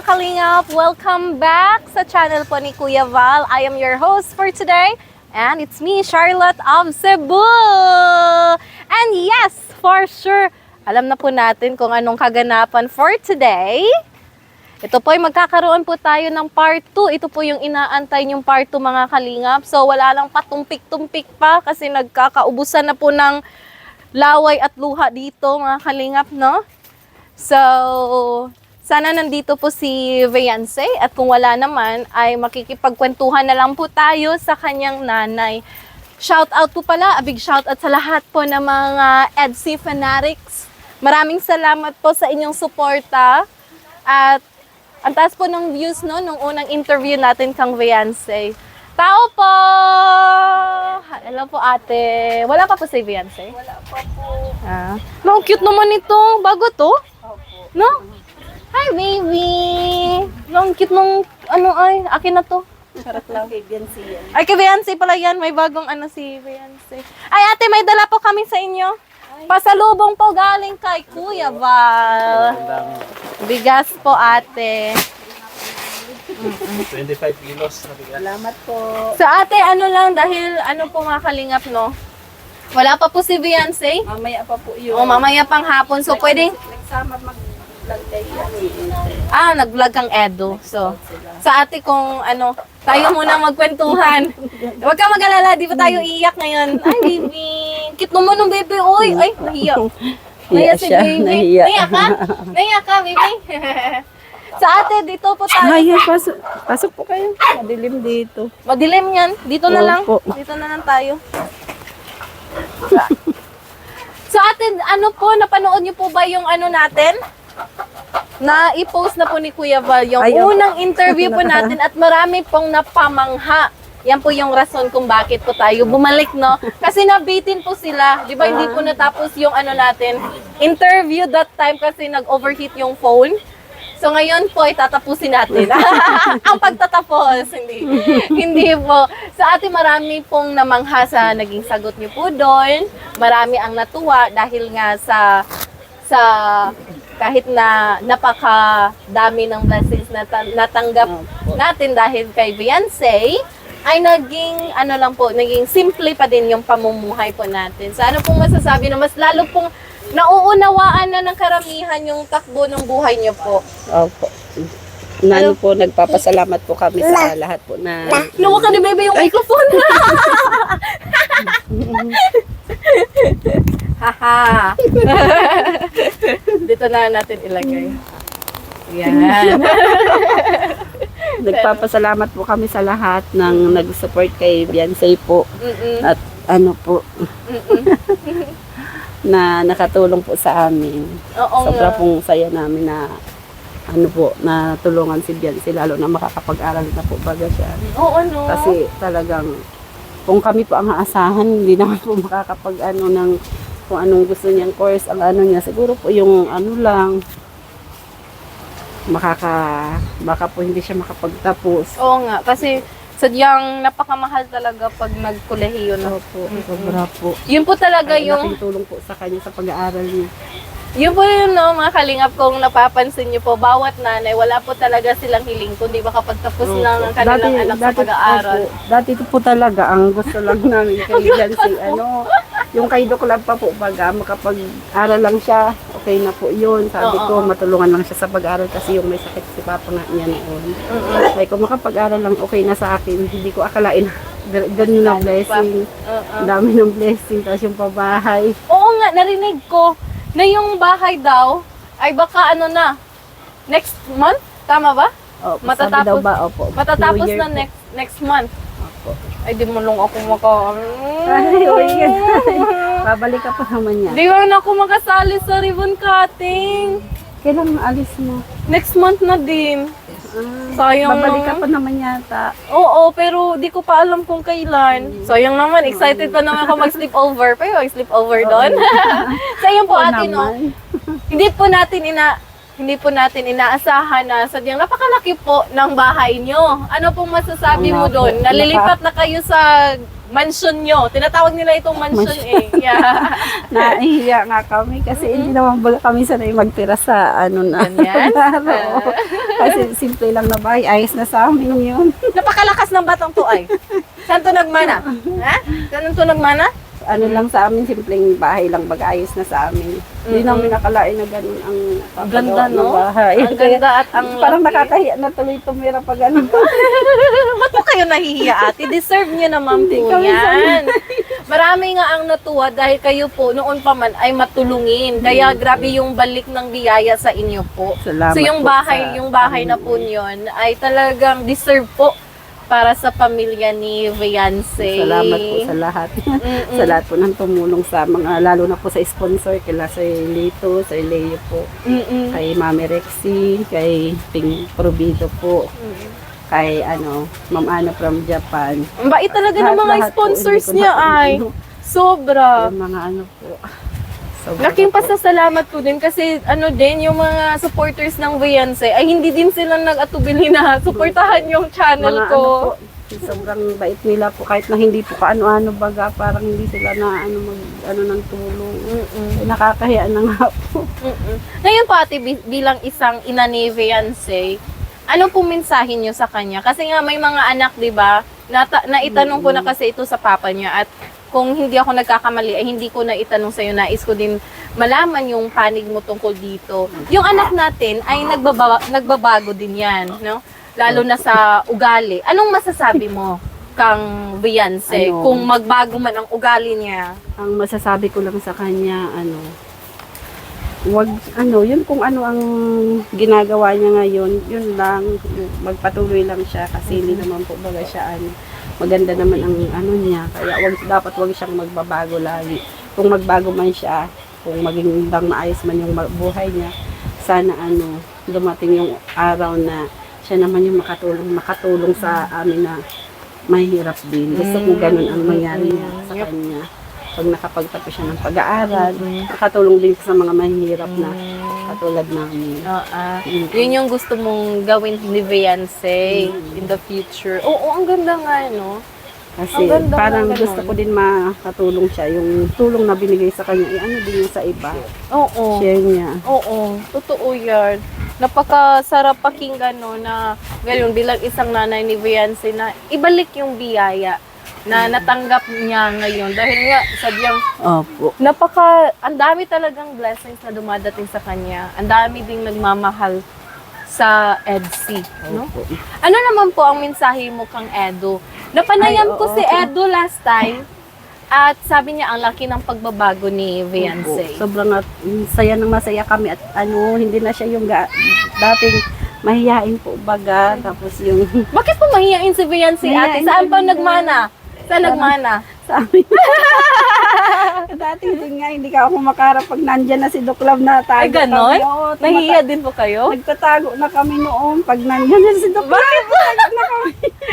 Kalingap! Welcome back sa channel po ni Kuya Val. I am your host for today and it's me, Charlotte of Cebu! And yes, for sure, alam na po natin kung anong kaganapan for today. Ito po ay magkakaroon po tayo ng part 2. Ito po yung inaantay yung part 2 mga Kalingap. So wala lang patumpik-tumpik pa kasi nagkakaubusan na po ng laway at luha dito mga Kalingap, no? So, sana nandito po si Viance at kung wala naman ay makikipagkwentuhan na lang po tayo sa kanyang nanay. Shout out po pala, a big shout out sa lahat po ng mga EDC fanatics. Maraming salamat po sa inyong suporta at ang taas po ng views no, nung unang interview natin kang Viance. Tao po! Hello po ate. Wala pa po si Viance? Wala pa po. No, cute naman ito. Bago to? Opo. No? Hi, baby! Ang cute nung, akin na to. Charot lang. Kay Biancy yan. Ay, kay Viance pala yan. May bagong si Viance. Ay, ate, may dala po kami sa inyo. Pasalubong po galing kay Kuya Val. Bigas po, ate. 25 kilos na bigas. Salamat po. So, ate, dahil po mga Kalingap, no? Wala pa po si Viance. Mamaya pa po yun. O, mamaya pang hapon. So, pwede... Nagsama mag-vlog kayo. Nag-vlog kang Edo. So, sa ate kung tayo muna magkwentuhan. Huwag ka mag-alala, di ba tayo iiyak ngayon? Ay, baby. Cute naman ng baby. Uy, ay, nahiya. Nahiya si baby. Nahiya ka? Nahiya ka, baby. Sa ate, dito po tayo. Ayan, pasok po kayo. Madilim dito. Madilim yan. Dito na lang. Opo. Dito na lang tayo. So ate, napanood niyo po ba yung natin? Na i-post na po ni Kuya Val yung unang interview po natin at marami pong napamangha. Yan po yung rason kung bakit po tayo bumalik, no? Kasi nabitin po sila. Di ba hindi po natapos yung natin interview that time kasi nag-overheat yung phone. So ngayon po ay tatapusin natin. Ang pagtatapos, hindi po. Sa atin marami pong namangha sa naging sagot niyo po doon. Marami ang natuwa dahil nga sa kahit na napakadami ng blessings na natanggap natin dahil kay Viance, ay naging naging simple pa din yung pamumuhay po natin. So ano pong masasabi na mas lalo pong nauunawaan na ng karamihan yung takbo ng buhay niyo po? Opo. Po, nagpapasalamat po kami sa lahat po na... Luwa ka ni Bebe yung microphone. Haha. Dito na natin ilagay. Yan. Nagpapasalamat po kami sa lahat ng nag-support kay Biancy po. At po, na nakatulong po sa amin. Oo Sobra nga. pong saya namin na na tulungan si Biancy, lalo na makakapag-aral na po baga siya. Oo, no? Kasi talagang kung kami po ang aasahan, hindi naman po makakapag ng kung anong gusto niyang course, ang niya, siguro po yung lang, baka po hindi siya makapagtapos. Oo nga, kasi sadyang napakamahal talaga pag nagkolehiyo na. Opo, sobra po. Yun po talaga Ang yung... laking tulong po sa kanya sa pag-aaral niya. Yun po yun, no, mga Kalingap, kung napapansin niyo po, bawat nanay, wala po talaga silang hiling, kundi makapagtapos lang ng kanilang anak sa pag-aaral. Dati po talaga, ang gusto lang namin kay Biancy, yung kay Doc Lab pa po, baga makapag-aral lang siya, okay na po yun. Sabi ko, matulungan lang siya sa pag-aaral kasi yung may sakit si Papa nga niya noon. Sabi ko, makapag-aral lang, okay na sa akin. Hindi ko akalain, ganun na blessing. Dami ng blessing, tapos yung pabahay. Oo nga, narinig ko na yung bahay daw ay baka next month? Tama ba? Opo, Matatapos- sabi daw ba? Opo. Matatapos New Year na po. next month. Opo. Ay, di mo lang ako Ay, babalik ka pa naman yan. Di ba na ako makasali sa ribbon cutting? Kailan alis mo? Next month na din. Sayang Babalik ka naman. pa naman yata. Oo, pero di ko pa alam kung kailan. Sayang naman, excited pa naman ako mag-sleepover. Pero mag-sleepover doon. Sayang po Oo ate, no? naman. Hindi po natin hindi po natin inaasahan na sadyang napakalaki po ng bahay nyo. Ano pong masasabi mo Oo nga po. doon? Nalilipat na kayo sa mansion nyo. Tinatawag nila itong mansion eh. Yeah. Nahihiya nga kami kasi hindi naman baga kami sanay magtira sa ano na. Ganyan? Oo. Kasi simple lang na bahay, ayos na sa amin yun. Napakalakas ng batang to ay. Saan to nagmana? Ha? Saan to nagmana? Ano lang sa amin, simpleng bahay lang, baga ayos na sa amin. Hindi namin nakalain na ganun ang Ganda, papagawa ng no? bahay. Ang ganda at ang Parang laki. nakakahiya na tuloy tumira pag ganun. Ba't po kayo nahihiya, ate? Deserve nyo naman po Hindi kami yan. Marami nga ang natuwa dahil kayo po noon pa man ay matulungin. Kaya grabe yung balik ng biyaya sa inyo po. Salamat So yung po bahay, sa yung bahay na po yun ay talagang deserve po para sa pamilya ni Viance. Salamat po sa lahat. Sa lahat po ng tumulong sa mga, lalo na po sa sponsor, kila sa Lito, sa Leo po, Mm-mm. kay Mami Rexy, kay Ping Provido po, kay Ma'am Ana from Japan. Ang bait talaga ng mga Lahat-lahat po, sponsors hindi ko niya na- ay sobra. Yung mga po. Sobra Laking po. pasasalamat ko din kasi yung mga supporters ng Viance ay hindi din sila nag-atubili na suportahan yung channel Mga ko. po, sobrang bait nila po kahit na hindi po kaano-ano baga, parang hindi sila na ng tulong. Nakakahiya na nga po. Ngayon po ate, bilang isang ina ni Viance, ano pong mensahe niyo sa kanya? Kasi nga may mga anak, di ba? Naitanong ko na kasi ito sa papa niya at kung hindi ako nagkakamali, ay hindi ko na itanong sa'yo, nais ko din malaman yung panig mo tungkol dito. Yung anak natin ay nagbabago din yan, no? Lalo na sa ugali. Anong masasabi mo kang Viance kung magbago man ang ugali niya? Ang masasabi ko lang sa kanya, yun kung ano ang ginagawa niya ngayon, yun lang, magpatuloy lang siya kasi hindi naman po baga siya maganda naman ang niya, kaya dapat wag siyang magbabago lagi. Kung magbago man siya, kung maging maayos man yung buhay niya, sana dumating yung araw na siya naman yung makatulong sa amin na mahirap din. Gusto ko ganun ang mangyari niya sa kanya. Pag nakapagtapos siya ng pag-aaral, nakatulong din sa mga mahirap na katulad namin. Yun yung gusto mong gawin ni Viance in the future. Oo, ang ganda nga, no? Kasi Ang ganda parang nga gusto ganun. ko din makatulong siya. Yung tulong na binigay sa kanya, din yung sa iba. Oo. Share niya. Oo, totoo yan. Napakasarap pakinggan, no, na ngayon bilang isang nanay ni Viance na ibalik yung biyaya na natanggap niya ngayon dahil nga sadyang Opo. ang dami talagang blessings na dumadating sa kanya. Ang dami ding nagmamahal sa EDC, no? Opo. Ano naman po ang mensahe mo kang Edo? Napanayam Ay, ko oo. si Edo last time at sabi niya ang laki ng pagbabago ni Opo. Viance. Sobrang saya ng masaya kami at hindi na siya yung dating mahihain po baga. Tapos yung Bakit po mahihain si Viance, ate? Mahihain Saan si pa Viance. nagmana? Saan nagmana? sa amin. Dati din nga, hindi ka ako makaharap pag nandyan na si Doklab na tayo. Ay, ganon? Nahihiya din po kayo? Nagtatago na kami noon pag nandyan na si Doklab. Bakit? na kami.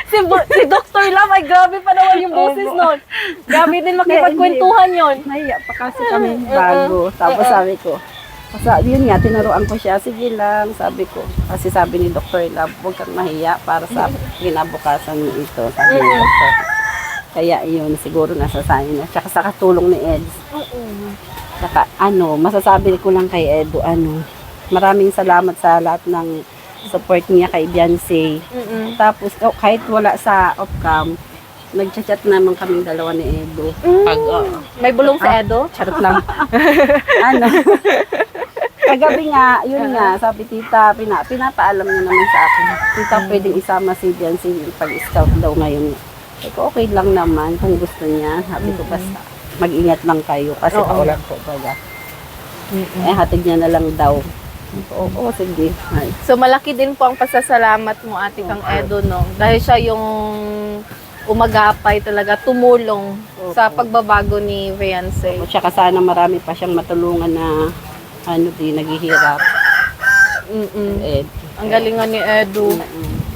Si Dr. Lam, ay grabe pa naman yung boses Opo. nun. Grabe din makipagkwentuhan yun. Nahiya pa kasi kami bago. Tapos sabi ko, yun nga, tinuruan ko siya, sige lang, sabi ko. Kasi sabi ni Dr. Love, huwag kang mahiya para sa kinabukasan mo ito, sabi ni Dr. Kaya yun, siguro nasa sayo na. Tsaka sa katulong ni Eds. Tsaka masasabi ko lang kay Edo, maraming salamat sa lahat ng support niya kay Viance. Tapos, kahit wala sa off-cam, nagchat-chat naman kaming dalawa ni Edo. Pag, May bulong sa Edo? charot lang. Kagabi nga, yun nga, sabi tita, pinapaalam niya naman sa akin. Tita, pwedeng isama si Viance pag-scout daw ngayon. Eko, okay lang naman kung gusto niya. Sabi ko, basta mag-ingat lang kayo kasi paulan po baga. Hatid niya na lang daw. Oo, sige. Ay. So malaki din po ang pasasalamat mo, ate kang Edo, no? Dahil siya yung umagapay talaga, tumulong sa pagbabago ni Viance. Tsaka sana marami pa siyang matulungan na naghihirap. Ang galingan ni Edo.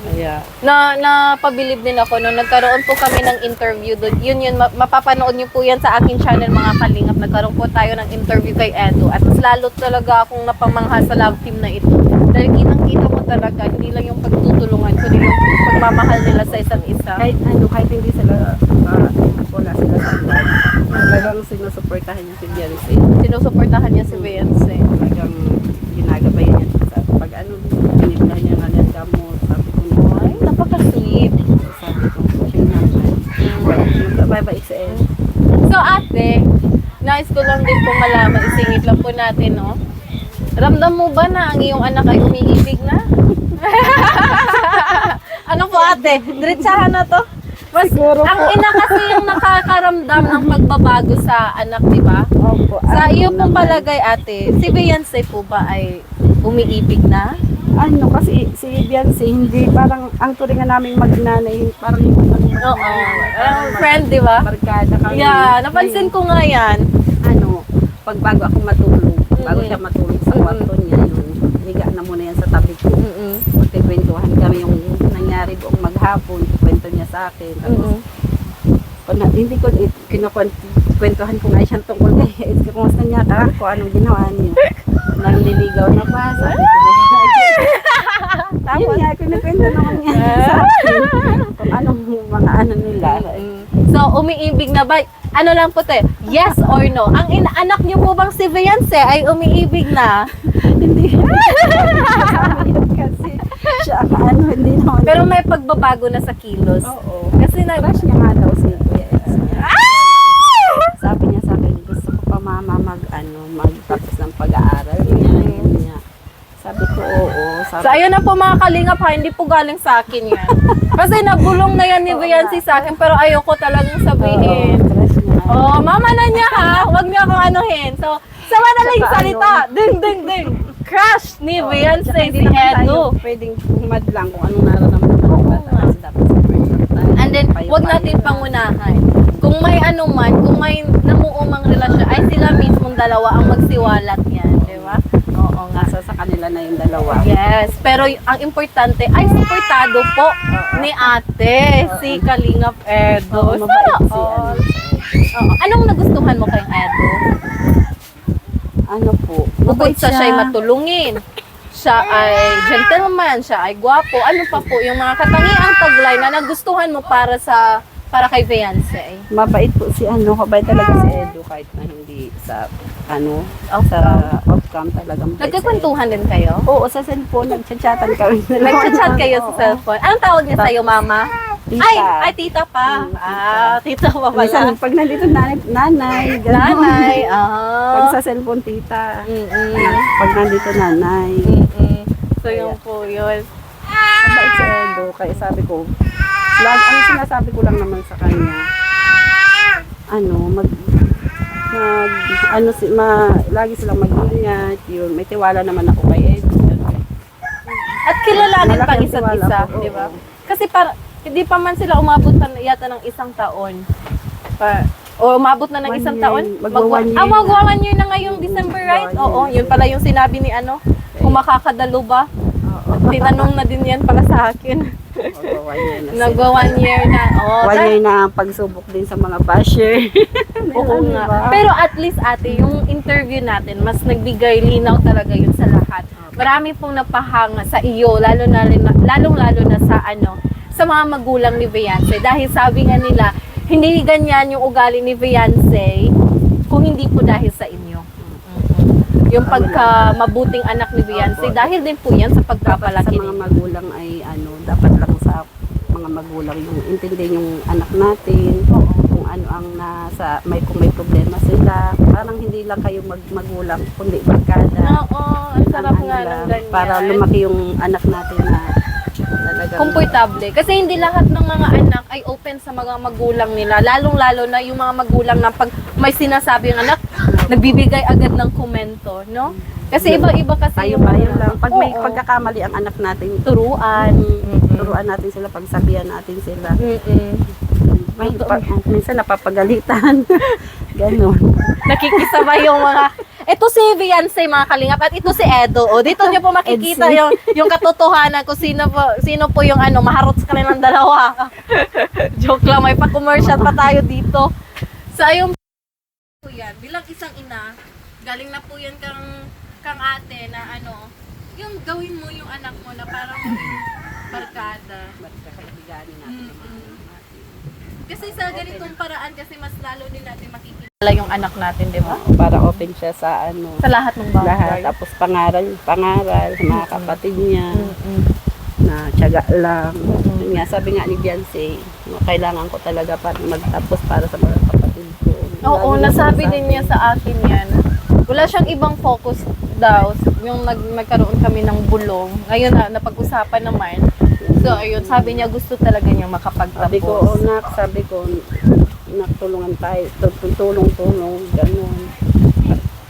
Kaya, Napabilib din ako nung nagkaroon po kami ng interview doon. Yun, mapapanood niyo po yan sa aking channel mga kalingap. Nagkaroon po tayo ng interview kay Edo. At mas lalo talaga akong napamangha sa love team na ito. Dahil kitang-kita mo talaga, hindi lang yung pagtutulungan, kundi yung pagmamahal nila sa isa't isa. Kahit hindi sila, wala sila sa buwan. Talagang sinusuportahan niya si Beyonce. Sinusuportahan niya si Beyonce. Talagang ginagabayan niya sa pag binibigyan niya nga ng gamot. Sabi ko, Ay, napaka-sweet. sabi ko, siya naman. Bye-bye sa El. So ate, nais ko lang din po malaman, isingit lang po natin, no? Ramdam mo ba na ang iyong anak ay umiibig na? Ano po ate? Diretsahan na to? Mas, Siguro ang po. ina kasi yung nakakaramdam ng pagbabago sa anak, di ba? Opo. Sa iyo pong palagay ate, si Beyonce po ba ay umiibig na? Ano kasi si Beyonce, hindi parang ang turingan namin magnanay, parang yung Oo. Friend, di ba? barkada kami. Yeah, napansin ko nga yan. Ano, pag bago ako matulog, bago Mm. siya matulog sa kwarto niya, yun, higa na muna yan sa tabi ko. Mm-mm. Magkikwentuhan kami yung nangyari buong maghapon, kwento niya sa akin. Tapos, hindi ko kinukwentuhan ko nga siya tungkol kay Edgar. Kumusta niya ka? Kung anong ginawa niya. Nanliligaw na ba? Sabi ko yun nga, kinikwento naman niya sa akin. Kung anong mga ano nila. So, umiibig na ba? Ano lang po te? Yes or no? Ang anak niyo po bang si Beyonce ay umiibig na? Hindi. Kasi siya, hindi naman. Pero may pagbabago na sa kilos. Oo. Kasi Crush niya nga daw si Kuya Eds niya. Sabi niya sa akin, gusto ko pa mama magtapos ng pag-aaral niya. Yun niya. Sabi ko, oo. Sabi So, ayun na po mga kalingap ha, hindi po galing sa akin yan. Kasi nabulong na yan ni Beyonce sa akin, pero ayoko talagang sabihin. crush niya. Oh, mama na niya ha, huwag niyo akong anuhin. So, sa madaling Saka salita, ding ding ding, crush ni Beyonce Tsaka si hindi naman tayo Edu. pwedeng madlang kung anong nararamdaman ng bata. Kasi dapat sa person tayo. And then, wag natin pangunahan. Kung may ano man, kung may namuumang relasyon, ay sila mismong dalawa ang magsiwalat yan, di ba? Oo nga. Nasa sa kanila na yung dalawa. Yes, pero ang importante ay suportado po ni ate, si Kalingap Edo. Oo, mabait si all. Oo. Anong nagustuhan mo kay Edo? Ano po? Bukod mabait sa siya'y matulungin, siya ay gentleman, siya ay gwapo, ano pa po yung mga katangiang taglay na nagustuhan mo para kay Beyonce? Mabait po si kabait talaga si Edu kahit na hindi sa sa off-cam talagang mabait si Edu. Nagkakwentuhan din kayo? Oo, sa cellphone, nagchat-chatan kami. Nagchat-chat kayo sa Oo. cellphone. Anong tawag niya sa'yo, mama? Tita. Ay, tita pa. Tita. Tita pa pala. Minsan, pag nandito nanay, gano'n. Nanay, Pag sa cellphone, tita. Mm-mm. Pag nandito nanay. Mm-mm. So, yun po yun. Mabait si Edu, kaya sabi ko, ang sinasabi ko lang naman sa kanya, lagi silang mag-ingat, yun, may tiwala naman ako kay Edu. At kilalanin pang Malaking isa't tiwala isa, po, di ba? oo. Kasi hindi pa man sila umabot yata ng isang taon. O umabot na ng 1 isang year. taon? Magwa 1 year na. Magwa 1 year na ngayong December, right? Magwa 1 Oo, year. yun pala yung sinabi ni kung makakadalo ba? Tinanong na din yan pala sa akin. Magwa 1 year na sila. Nagwa 1 year na. Oh, 1 year na ang pagsubok din sa mga basher. Oo nga. Pero at least ate, yung interview natin, mas nagbigay linaw talaga yun sa lahat. Marami pong napahanga sa iyo, lalong-lalo na sa mga magulang ni Beyonce. Dahil sabi nga nila, hindi ganyan yung ugali ni Beyonce kung hindi po dahil sa inyo. Yung pagka mabuting anak ni Beyonce, dahil din po yan sa Dapat sa pagpapalaki mga ninyo. magulang ay dapat lang sa mga magulang yung intindihin yung anak natin. Kung ano ang kung may problema sila. Parang hindi lang kayo magulang, kundi barkada. Oo, ang sarap nga lang, ng ganyan. para lumaki yung anak natin na talagang Komportable. Kasi hindi lahat ng mga anak ay open sa mga magulang nila. Lalong-lalo na yung mga magulang na pag may sinasabi yung anak, nagbibigay agad ng komento, no? Kasi iba-iba kasi tayo ba yun lang. Pag may Oo. pagkakamali ang anak natin, turuan. turuan natin sila, pagsabihan natin sila. May, minsan napapagalitan. Ganon. Nakikisabay yung mga ito si Beyonce mga kalingap at ito si Edo. O dito niyo po makikita yung katotohanan kung sino po yung maharot sa kanilang dalawa. Joke lang, may pa-commercial pa tayo dito. So ayun po yan, bilang isang ina, galing na po yan kang ate na yung gawin mo yung anak mo na parang maging barkada. Kaibiganin natin yung mga Kasi sa ganitong paraan kasi mas lalo din natin makikilala yung anak natin, di ba? para open siya sa ano, Sa lahat ng bagay. lahat. Tapos pangaral sa mga kapatid niya, Mm-mm. na tiyaga lang. Yun nga, sabi nga ni Beyonce, kailangan ko talaga para magtapos para sa mga kapatid ko. Oo, Lagi na nasabi sinasabi. din niya sa akin yan. Wala siyang ibang focus daw. Yung nagkaroon kami ng bulong. Ngayon na, napag-usapan naman. So, ayun, sabi niya gusto talaga niya makapagtapos. Sabi ko, sabi ko, tulungan tayo, tulong-tulong, ganun.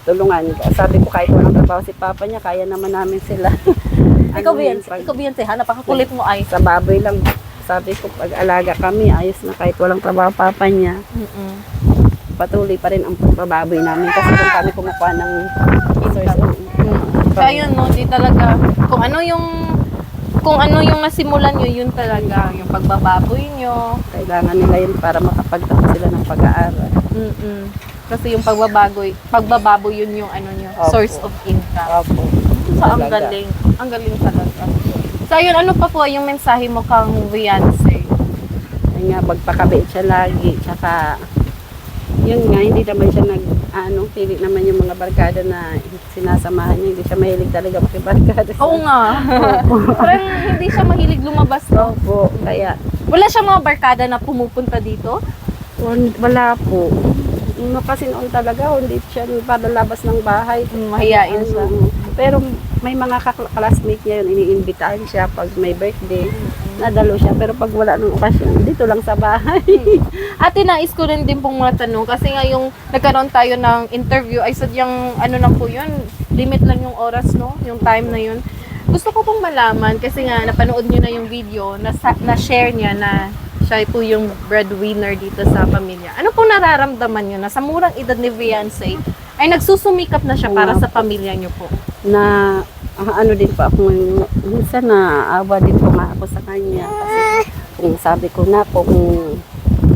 Tulungan. Sabi ko, kahit walang trabaho si Papa niya, kaya naman namin sila. Ikaw, Ano, Beyonce, pag- ikaw, Beyonce, ha? Napakakulit mo ay. Sa baboy lang. Sabi ko, pag-alaga kami, ayos na kahit walang trabaho Papa niya. Mm-mm. Patuloy pa rin ang pagbababoy namin kasi doon kami kumukuha ng source of Kaya yun, no, di talaga, kung ano yung nasimulan nyo, yun talaga, yung pagbababoy nyo. kailangan nila yun para makapagtapos sila ng pag-aaral. Mm-mm. Kasi yung pagbababoy yun yung ano nyo, Opo. source of income. Opo. So, ang Talaga. galing. Ang galing talaga. So, ayun, ano pa po yung mensahe mo kang Beyonce? Ayun nga, magpakabait siya lagi. Tsaka, yun nga, hindi naman siya pili naman yung mga barkada na sinasamahan niya. Hindi siya mahilig talaga makibarkada. Oo nga. Parang hindi siya mahilig lumabas, no? Opo, kaya, Wala siyang mga barkada na pumupunta dito? wala po. Kasi noon talaga, hindi siya palalabas ng bahay. Mahiyain siya. Pero may mga classmate niya yun, iniimbitahan siya pag may birthday. Nadalo siya, pero pag wala ng okasyon, dito lang sa bahay. Ate, nais ko rin din pong matanong kasi nga yung nagkaroon tayo ng interview ay sadyang ano lang po yun, limit lang yung oras, no? Yung time na yun. Gusto ko pong malaman kasi nga napanood nyo na yung video na share niya na siya po yung breadwinner dito sa pamilya. Ano pong nararamdaman nyo na sa murang edad ni Beyonce ay nagsusumikap na siya para sa pamilya nyo po? Na ano din po ako, minsan naawa din po nga ako sa kanya. Kasi kung sabi ko na po, kung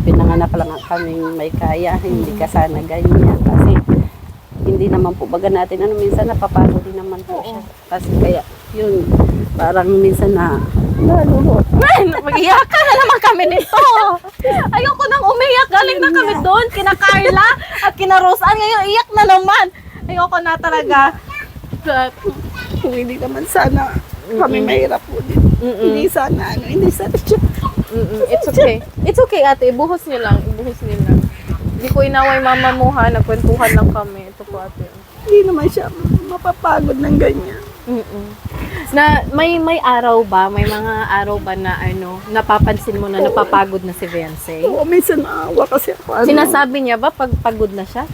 pinanganak lang kaming may kaya, hindi ka sana ganyan. Kasi hindi naman po baga natin, minsan napapagod din naman po siya. Kasi kaya, yun, parang minsan nalulot. Man, mag-iyak ka na naman kami nito. Ayoko nang umiyak. Galing na kami doon. Kina Carla at kina Roseanne. Ngayon, iyak na naman. Ayoko na talaga. But, Kung hindi naman sana kami mahirap po din. Hindi sana, hindi sana siya. it's okay. It's okay, ate. Ibuhos niyo lang. Ibuhos niyo lang. Hindi ko inaway mama mo, ha. Nagkwentuhan lang kami. Ito po, ate. Hindi naman siya mapapagod ng ganyan. Na may araw ba, may mga araw ba na napapansin mo na napapagod na si Beyonce? Oo, minsan naawa kasi ako. Sinasabi niya ba pag pagod na siya?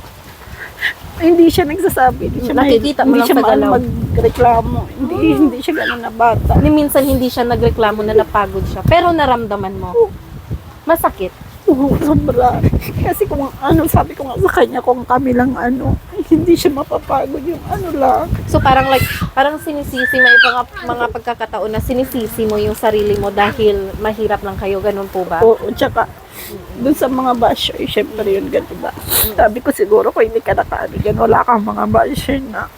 Hindi siya nagsasabi. Hindi siya Nakikita mo hindi lang siya sa galaw. magreklamo. Hindi siya gano'n na bata. Ni minsan hindi siya nagreklamo na napagod siya, pero naramdaman mo. Masakit. Oo, sobra. Kasi kung sabi ko nga sa kanya, kung kami lang hindi siya mapapagod yung lang. So parang sinisisi may mga pagkakataon na sinisisi mo yung sarili mo dahil mahirap lang kayo, ganun po ba? Oo, tsaka dun sa mga basher, syempre yun, gano'n ba? Sabi ko siguro kung hindi ka nakaabigan, wala kang mga basher na.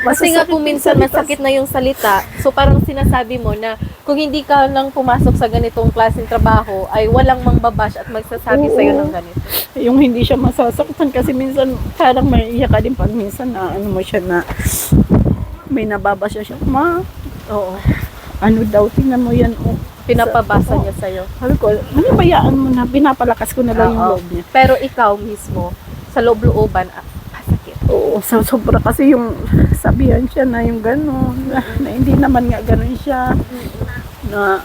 Kasi nga Masasakit kung yung minsan salita. masakit na yung salita, so parang sinasabi mo na kung hindi ka lang pumasok sa ganitong klaseng trabaho, ay walang mangbabash at magsasabi Oo. sa'yo ng ganito. Yung hindi siya masasaktan kasi minsan parang maiiyak ka din pag minsan na mo siya na may nababasya siya. Ma, Oo. daw, tingnan mo yan. Pinapabasa niya sa'yo. Sabi ko, bayaan mo na, pinapalakas ko na lang yung Oo. loob niya. Pero ikaw mismo, sa loob-looban, masakit. Oo, sobra kasi yung sabihan siya na yung gano'n, na hindi naman nga gano'n siya, na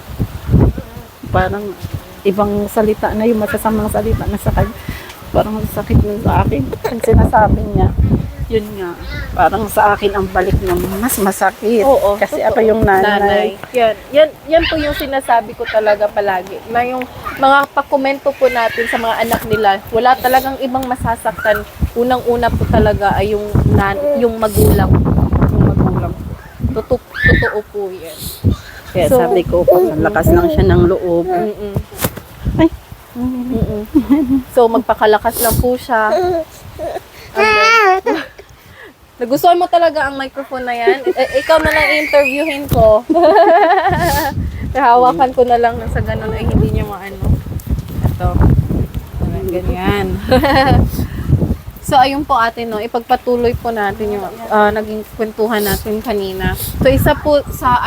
parang ibang salita na yung masasamang salita na sa kanya, parang sakit nun sa akin. Ang sinasabi niya, yun nga, parang sa akin ang balik na mas masakit. Oo, Kasi totoo. ako yung nanay. Yan po yung sinasabi ko talaga palagi. Na yung mga pakomento po natin sa mga anak nila, wala talagang ibang masasaktan. Unang-una po talaga ay yung magulang. Yung magulang. Totoo po yan. Kaya So, sabi ko, pag lakas lang siya ng loob. Mm-mm. Ay, Mm-mm. So, magpakalakas lang po siya. Nagustuhan mo talaga ang microphone na yan? Ikaw na lang i-interviewin ko. Hawakan ko na lang sa ganun ay hindi niya maano. Ito. Ganyan. So, ayun po ate, no, ipagpatuloy po natin yung naging kwentuhan natin kanina. So, isa po sa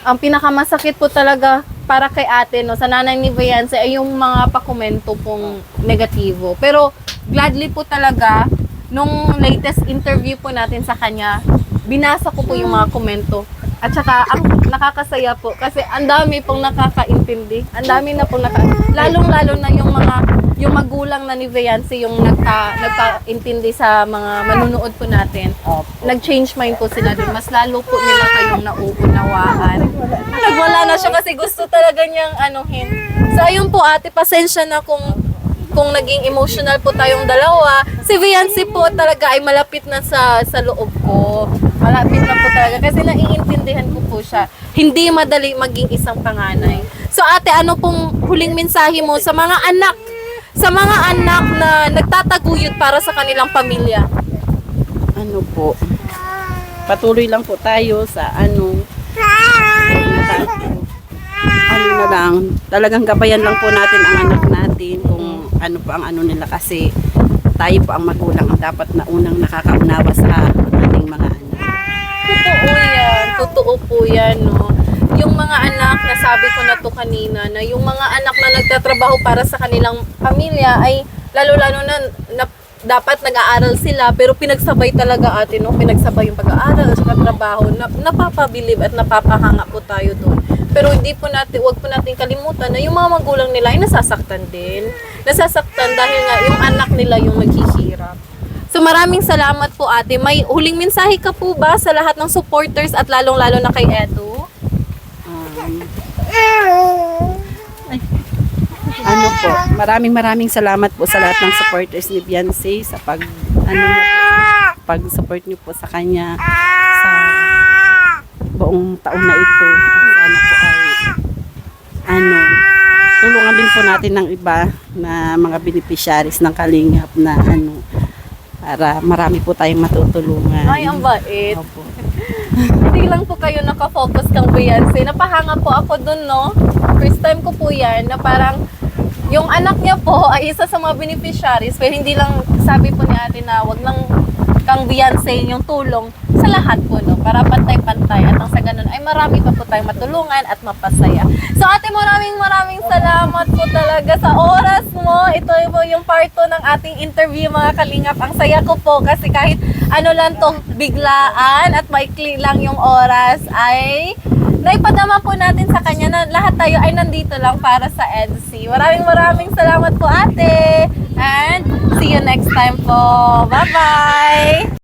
ang pinakamasakit po talaga para kay ate, no, sa nanay ni Viance ay yung mga pakomento pong negatibo. Pero, gladly po talaga, nung latest interview po natin sa kanya, binasa ko po yung mga komento. At saka, ang nakakasaya po, kasi ang dami pong nakakaintindi. Ang dami na pong lalong-lalo na yung magulang na ni Viance, yung nagpa-intindi sa mga manunood po natin. Nag-change mind po sila dun. Mas lalo po nila kayong nauunawaan. Nagwala na siya kasi gusto talaga niyang anuhin. So, ayun po ate, pasensya na kung naging emotional po tayong dalawa. Si Viance po talaga ay malapit na sa loob ko. Malapit na po talaga kasi naiintindihan ko po siya. Hindi madali maging isang panganay. So ate, ano pong huling mensahe mo sa mga anak? Sa mga anak na nagtataguyod para sa kanilang pamilya? Ano po, patuloy lang po tayo sa na lang, talagang gabayan lang po natin ang anak natin kung ano po ang nila kasi tayo po ang magulang ang dapat na unang nakakaunawa sa ating mga anak. Totoo yan. Totoo po yan, no? Yung mga anak, nasabi ko na to kanina, na yung mga anak na nagtatrabaho para sa kanilang pamilya ay lalo-lalo na dapat nag-aaral sila pero pinagsabay talaga ate, no? Pinagsabay yung pag-aaral at saka trabaho. Napapabilib at napapahanga po tayo doon. Pero wag po natin kalimutan na yung mga magulang nila ay nasasaktan din. Nasasaktan dahil nga yung anak nila yung naghihirap. So maraming salamat po ate. May huling mensahe ka po ba sa lahat ng supporters at lalong-lalo na kay Edu? Ano po, maraming salamat po sa lahat ng supporters ni Viance sa pag-support niyo po sa kanya sa buong taon na ito. Sana po ay tulungan din po natin ng iba na mga beneficiaries ng Kalingap na para marami po tayong matutulungan. Ay, ang bait. Opo. Hindi lang po kayo nakafocus kang Viance. Napahanga po ako dun, no? First time ko po yan na parang yung anak niya po ay isa sa mga beneficiaries pero hindi lang sabi po ni ate na wag lang kang Viance yung tulong sa lahat po, no? Para pantay-pantay at ang sa ganun ay marami pa po tayong matulungan at mapasaya. So ate, maraming salamat po talaga sa oras mo. Ito po yung part 2 ng ating interview mga kalingap. Ang saya ko po kasi kahit lang to biglaan at maikli lang yung oras ay naipadama po natin sa kanya na lahat tayo ay nandito lang para sa EDC. Maraming salamat po ate and see you next time po. Bye-bye!